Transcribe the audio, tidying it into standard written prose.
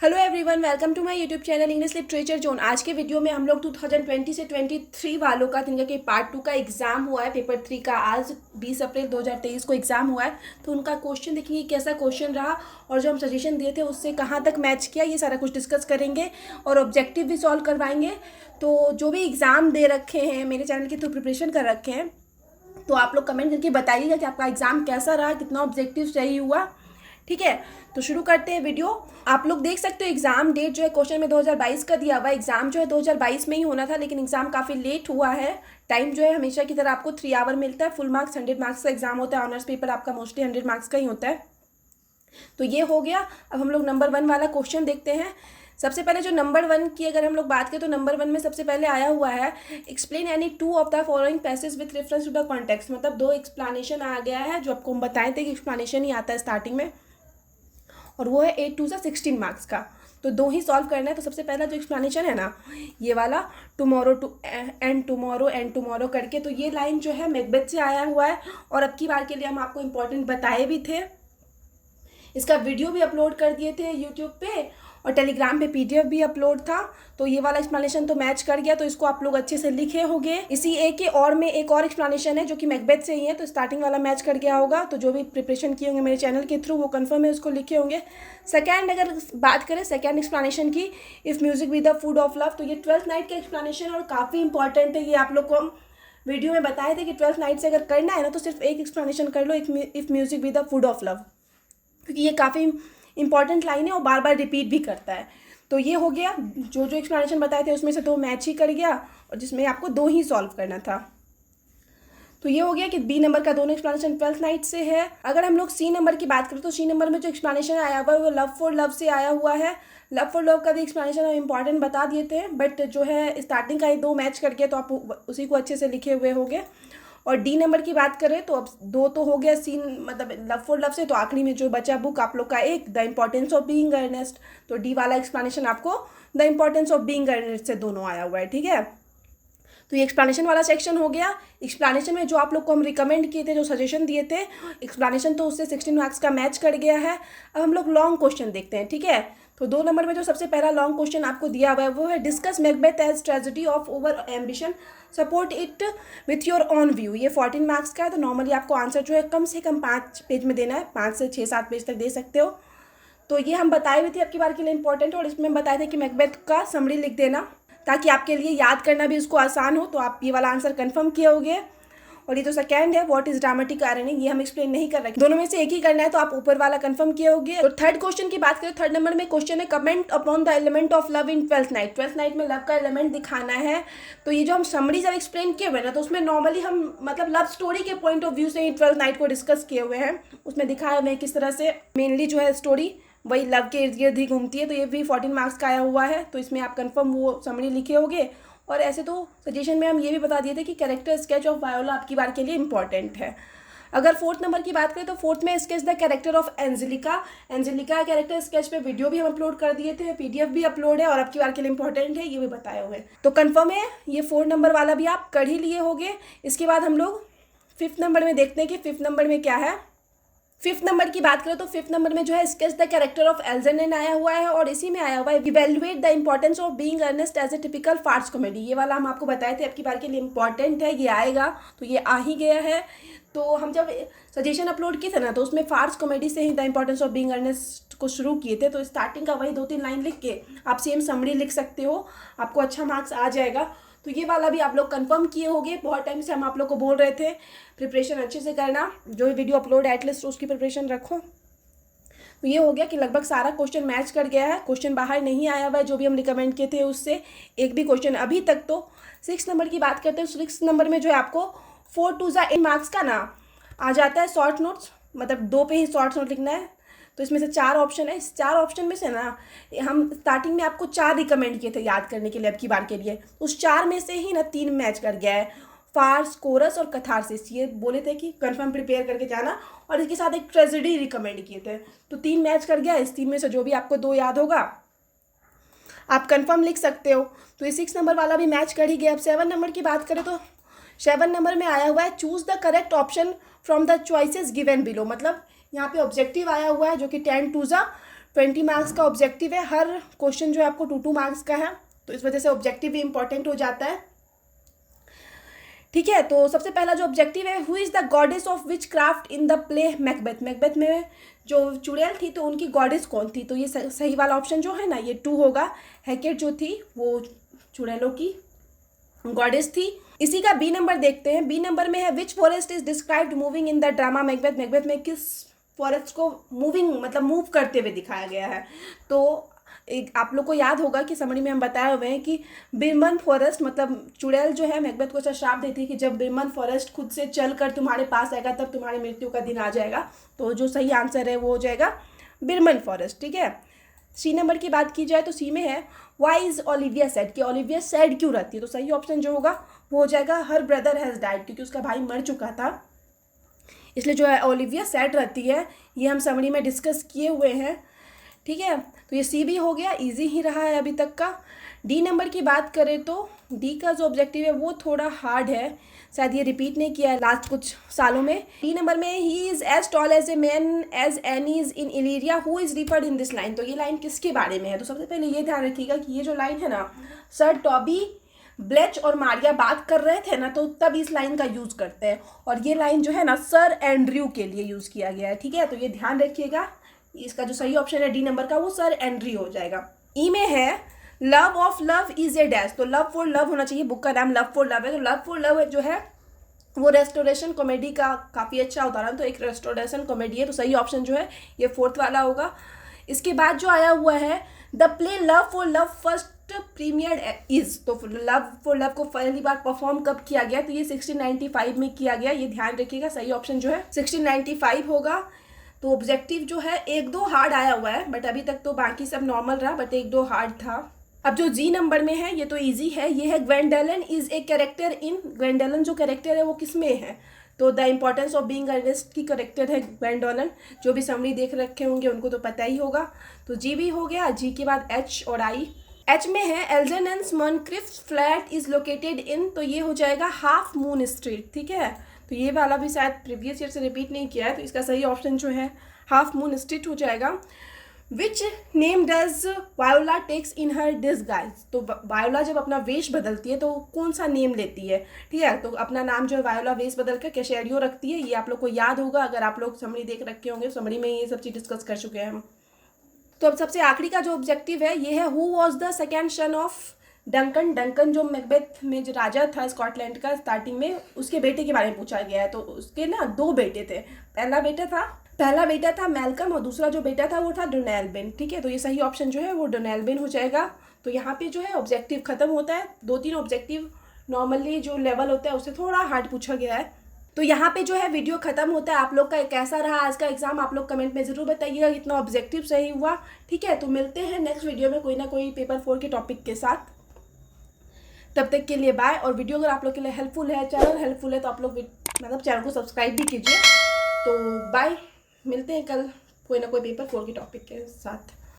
Hello everyone, welcome to my YouTube channel English literature zone. आज के video में हम लोग 2020 से 23 वालों का जिनका कि पार्ट 2 का एग्जाम हुआ है, पेपर 3 का आज 20 अप्रैल 2023 को एग्जाम हुआ है। तो उनका क्वेश्चन देखेंगे कैसा क्वेश्चन रहा और जो हम सजेशन दिए थे उससे कहाँ तक मैच किया, ये सारा कुछ डिस्कस करेंगे और ऑब्जेक्टिव भी सॉल्व करवाएंगे। तो जो भी एग्ज़ाम दे रखे हैं, मेरे चैनल के थ्रू प्रिपरेशन कर रखे हैं, तो आप लोग कमेंट करके बताइएगा कि आपका एग्ज़ाम कैसा रहा, कितना ऑब्जेक्टिव सही हुआ। ठीक है, तो शुरू करते हैं वीडियो। आप लोग देख सकते हो एग्जाम डेट जो है क्वेश्चन में 2022 का दिया हुआ है। एग्जाम जो है 2022 में ही होना था, लेकिन एग्जाम काफ़ी लेट हुआ है। टाइम जो है हमेशा की तरह आपको 3 आवर मिलता है। फुल मार्क्स 100 मार्क्स का एग्जाम होता है। ऑनर्स पेपर आपका मोस्टली 100 मार्क्स का ही होता है। तो ये हो गया। अब हम लोग नंबर 1 वाला क्वेश्चन देखते हैं। सबसे पहले जो नंबर 1 की अगर हम लोग बात करें तो नंबर 1 में सबसे पहले आया हुआ है explain any 2 of the following passage with reference to the context. मतलब 2 एक्सप्लेनेशन आ गया है, जो आपको हम बताए थे कि एक्सप्लेनेशन ही आता है स्टार्टिंग में, और वो है 8 2 सा 16 मार्क्स का। तो 2 ही सॉल्व करना है। तो सबसे पहला जो एक्सप्लेनेशन है ना, ये वाला टुमारो टू एंड टुमारो करके, तो ये लाइन जो है मैकबेथ से आया हुआ है। और अब की बार के लिए हम आपको इम्पोर्टेंट बताए भी थे, इसका वीडियो भी अपलोड कर दिए थे यूट्यूब पे, और टेलीग्राम पे पीडीएफ भी अपलोड था। तो ये वाला एक्सप्लेनेशन तो मैच कर गया, तो इसको आप लोग अच्छे से लिखे होंगे। इसी एक के और में एक और एक्सप्लेनेशन है जो कि मैकबेथ से ही है, तो स्टार्टिंग वाला मैच कर गया होगा। तो जो भी प्रिपरेशन किए होंगे मेरे चैनल के थ्रू वो कंफर्म है, उसको लिखे होंगे। सेकेंड अगर बात करें सेकेंड एक्सप्लेनेशन की, if music be the food of love, तो ये 12th नाइट का एक्सप्लेनेशन और काफ़ी इंपॉर्टेंट है। ये आप लोग को हम वीडियो में बताए थे कि 12th नाइट से अगर करना है ना तो सिर्फ एक एक्सप्लेनेशन कर लो, if music be the food of love, क्योंकि ये काफ़ी इंपॉर्टेंट लाइन है और बार बार रिपीट भी करता है। तो ये हो गया, जो जो एक्सप्लेनेशन बताए थे उसमें से 2 मैच ही कर गया, और जिसमें आपको 2 ही सॉल्व करना था। तो ये हो गया कि बी नंबर का दोनों एक्सप्लेनेशन 12th नाइट से है। अगर हम लोग सी नंबर की बात करें तो सी नंबर में जो एक्सप्लेनेशन आया हुआ है वो लव फॉर लव से आया हुआ है। लव फॉर लव का भी एक्सप्लेनेशन हम इंपॉर्टेंट बता दिए थे, बट जो है स्टार्टिंग का ही 2 मैच करके, तो आप उसी को अच्छे से लिखे हुए होंगे। और डी नंबर की बात करें तो अब 2 तो हो गया सीन, मतलब लव फॉर लव से। तो आखिरी में जो बचा बुक आप लोग का एक, the importance of being Earnest. तो डी वाला एक्सप्लेनेशन आपको the importance of being Earnest से दोनों आया हुआ है। ठीक है, तो ये एक्सप्लेनेशन वाला सेक्शन हो गया। एक्सप्लेनेशन में जो आप लोग को हम रिकमेंड किए थे, जो सजेशन दिए थे, एक्सप्लेनेशन तो उससे 16 मार्क्स का मैच कर गया है। अब हम लोग लॉन्ग क्वेश्चन देखते हैं। ठीक है, तो 2 नंबर में जो सबसे पहला लॉन्ग क्वेश्चन आपको दिया हुआ है वो है discuss Macbeth as tragedy of over ambition, support it with your own view. ये 14 मार्क्स का है। तो नॉर्मली आपको आंसर जो है कम से कम 5 पेज में देना है, 5 से 6-7 पेज तक दे सकते हो। तो ये हम बताए हुए थे आपकी बार के लिए इंपॉर्टेंट, और इसमें हम बताए थे कि मैकबेथ का समरी लिख देना ताकि आपके लिए याद करना भी उसको आसान हो। तो आप ये वाला आंसर कंफर्म किए होंगे। और ये जो सेकंड है व्हाट इज ड्रामेटिक आयरनी, ये हम एक्सप्लेन नहीं कर रहे, दोनों में से एक ही करना है, तो आप ऊपर वाला कंफर्म किए होंगे। तो थर्ड क्वेश्चन की बात करें, थर्ड नंबर में क्वेश्चन है comment upon the element of love in 12th night. 12th night में लव का एलिमेंट दिखाना है। तो ये जो हम समरी जब एक्सप्लेन किए हुए ना, तो उसमें नॉर्मली हम मतलब लव स्टोरी के पॉइंट ऑफ व्यू से ही 12th नाइट को डिस्कस किए हुए हैं। उसमें दिखाया हुआ है किस तरह से मेनली जो है स्टोरी वही लव के इर्द गिर्द ही घूमती है। तो ये भी 14 मार्क्स का आया हुआ है। तो इसमें आप कंफर्म वो समरी लिखे होंगे। और ऐसे तो सजेशन में हम ये भी बता दिए थे कि कैरेक्टर स्केच ऑफ वायोला आपकी बार के लिए इंपॉर्टेंट है। अगर 4th नंबर की बात करें तो 4th में sketch the character of Angelica. Angelica character sketch पे वीडियो भी हम अपलोड कर दिए थे, पीडीएफ भी अपलोड है, और आपकी बार के लिए इंपॉर्टेंट है, ये भी बताए हुए। तो कंफर्म है ये 4 नंबर वाला भी आप कर ही लिए होंगे। इसके बाद हम लोग 5th नंबर में देखते हैं कि 5th नंबर में क्या है। 5th नंबर की बात करें तो 5th नंबर में जो है sketch the character of Algernon आया हुआ है, और इसी में आया हुआ है evaluate the importance of being Earnest as a typical farce comedy. ये वाला हम आपको बताए थे आपकी बार के लिए इंपॉर्टेंट है, ये आएगा। तो ये आ ही गया है। तो हम जब सजेशन अपलोड किए थे ना, तो उसमें फार्स कॉमेडी से ही The importance of being Earnest को शुरू किए थे। तो स्टार्टिंग का वही 2-3 लाइन लिख के आप सेम समरी लिख सकते हो, आपको अच्छा मार्क्स आ जाएगा। तो ये वाला भी आप लोग कंफर्म किए होंगे। बहुत टाइम से हम आप लोग को बोल रहे थे प्रिपरेशन अच्छे से करना, जो वीडियो अपलोड है एटलीस्ट उसकी प्रिपरेशन रखो। तो ये हो गया कि लगभग सारा क्वेश्चन मैच कर गया है। क्वेश्चन बाहर नहीं आया हुआ है जो भी हम रिकमेंड किए थे उससे, एक भी क्वेश्चन अभी तक। तो 6 नंबर की बात करते हैं। 6 नंबर में जो है आपको 4 2 8 मार्क्स का ना आ जाता है शॉर्ट नोट्स, मतलब 2 पे ही शॉर्ट नोट लिखना है। तो इसमें से 4 ऑप्शन है। इस 4 ऑप्शन में से ना हम स्टार्टिंग में आपको 4 रिकमेंड किए थे याद करने के लिए अब की बार के लिए। उस 4 में से ही ना 3 मैच कर गया है, फार्स, कोरस और कथारसिस। ये बोले थे कि कंफर्म प्रिपेयर करके जाना, और इसके साथ एक ट्रेजेडी रिकमेंड किए थे। तो 3 मैच कर गया। इस 3 में से जो भी आपको 2 याद होगा आप कंफर्म लिख सकते हो। तो ये 6 नंबर वाला भी मैच कर ही गया। अब 7 नंबर की बात करें तो 7 नंबर में आया हुआ है choose the correct option from the choices given below. मतलब यहाँ पे ऑब्जेक्टिव आया हुआ है जो कि 10 2 20 मार्क्स का ऑब्जेक्टिव है। हर क्वेश्चन जो है आपको 2 मार्क्स का है, तो इस वजह से ऑब्जेक्टिव भी इंपॉर्टेंट हो जाता है। ठीक है, तो सबसे पहला जो ऑब्जेक्टिव है, who is the goddess of which craft in the play Macbeth. Macbeth में जो चुड़ैल थी तो उनकी गॉडेस कौन थी, तो ये सही वाला ऑप्शन जो है ना ये 2 होगा। हैकेट जो थी वो चुड़ैलों की गॉडेस थी। इसी का बी नंबर देखते हैं। बी नंबर में है विच forest is described moving in the drama Macbeth. Macbeth में किस फॉरेस्ट को मूविंग मतलब मूव करते हुए दिखाया गया है। तो एक आप लोग को याद होगा कि समरी में हम बताए हुए हैं कि बिरमन फॉरेस्ट मतलब चुड़ैल जो है मैकबेथ को अच्छा श्राप देती है कि जब बिरमन फॉरेस्ट खुद से चल कर तुम्हारे पास आएगा तब तुम्हारी मृत्यु का दिन आ जाएगा। तो जो सही आंसर है वो हो जाएगा बिरमन फॉरेस्ट। ठीक है, सी नंबर की बात की जाए तो सी में है वाई इज ओलिविया सैड, कि ओलिविया सैड क्यों रहती है। तो सही ऑप्शन जो होगा वो हो जाएगा हर ब्रदर हैज़ डाइड, क्योंकि उसका भाई मर चुका था, इसलिए जो है ओलिविया सैड रहती है। ये हम समरी में डिस्कस किए हुए हैं। ठीक है, तो ये सी भी हो गया, इजी ही रहा है अभी तक का। डी नंबर की बात करें तो डी का जो ऑब्जेक्टिव है वो थोड़ा हार्ड है, शायद ये रिपीट नहीं किया है लास्ट कुछ सालों में। डी नंबर में ही is as tall as a man as any's in Illyria who is referred in this line. तो ये लाइन किसके बारे में है, तो सबसे पहले ये ध्यान रखिएगा कि ये जो लाइन है ना, सर टॉबी ब्लेच और मारिया बात कर रहे थे ना, तो तब इस लाइन का यूज़ करते हैं, और ये लाइन जो है ना सर एंड्रयू के लिए यूज़ किया गया है। ठीक है, तो ये ध्यान रखिएगा। इसका जो सही ऑप्शन है डी नंबर का वो सर एंड्रयू हो जाएगा। ई में है love of love is a dash. तो लव फॉर लव होना चाहिए, बुक का नाम लव फॉर लव है। तो लव फॉर लव जो है वो रेस्टोरेशन कॉमेडी का काफ़ी अच्छा उदाहरण, तो एक रेस्टोरेशन कॉमेडी है, तो सही ऑप्शन जो है ये 4th वाला होगा। इसके बाद जो आया हुआ है the play love for love first premiered is. तो लव फॉर लव को पहली बार परफॉर्म कब किया गया, तो ये 1695 में किया गया, ये ध्यान रखिएगा। सही ऑप्शन जो है 1695 होगा। तो ऑब्जेक्टिव जो है 1-2 हार्ड आया हुआ है, बट अभी तक तो बाकी सब नॉर्मल रहा, बट 1-2 हार्ड था। अब जो जी नंबर में है ये तो इजी है, ये है Gwendolen is a character in. Gwendolen जो कैरेक्टर है वो किस में है, तो the importance of being Earnest की कैरेक्टर है ग्वेंडोलिन। जो भी समरी देख रखे होंगे उनको तो पता ही होगा। तो जी भी हो गया। जी के बाद एच और आई। एच में है एल्जेनेंस मॉनक्रिफ्ट फ्लैट इज लोकेटेड इन। तो ये हो जाएगा हाफ मून स्ट्रीट। ठीक है, तो ये वाला भी शायद प्रीवियस ईयर से रिपीट नहीं किया है, तो इसका सही ऑप्शन जो है हाफ मून स्ट्रीट हो जाएगा। Which name does Viola takes in her disguise. तो वायोला जब अपना वेश बदलती है तो कौन सा नेम लेती है। ठीक है, तो अपना नाम जो है वायोला वेश बदल कर कैशेरियो रखती है, ये आप लोग को याद होगा अगर आप लोग समरी देख रखे होंगे। समरी में ये सब चीज़ डिस्कस कर चुके हैं हम। तो अब सबसे आखिरी का जो ऑब्जेक्टिव है ये है who was the second son of Duncan. Duncan जो मैकबेथ में जो राजा था स्कॉटलैंड का स्टार्टिंग में, उसके बेटे के बारे में पूछा गया है। तो उसके ना 2 बेटे थे। पहला बेटा था मैल्कम और दूसरा जो बेटा था वो था डोनेल्बिन। ठीक है, तो ये सही ऑप्शन जो है वो डोनेल्बिन हो जाएगा। तो यहाँ पे जो है ऑब्जेक्टिव खत्म होता है। 2-3 ऑब्जेक्टिव नॉर्मली जो लेवल होता है उससे थोड़ा हार्ड पूछा गया है। तो यहाँ पे जो है वीडियो खत्म होता है। आप लोग का कैसा रहा आज का एग्जाम, आप लोग कमेंट में ज़रूर बताइएगा कितना ऑब्जेक्टिव सही हुआ। ठीक है, तो मिलते हैं नेक्स्ट वीडियो में कोई ना कोई पेपर 4 के टॉपिक के साथ। तब तक के लिए बाय। और वीडियो अगर आप लोग के लिए हेल्पफुल है, चैनल हेल्पफुल है, तो आप लोग मतलब चैनल को सब्सक्राइब भी कीजिए। तो बाय, मिलते हैं कल कोई ना कोई पेपर 4 के टॉपिक के साथ।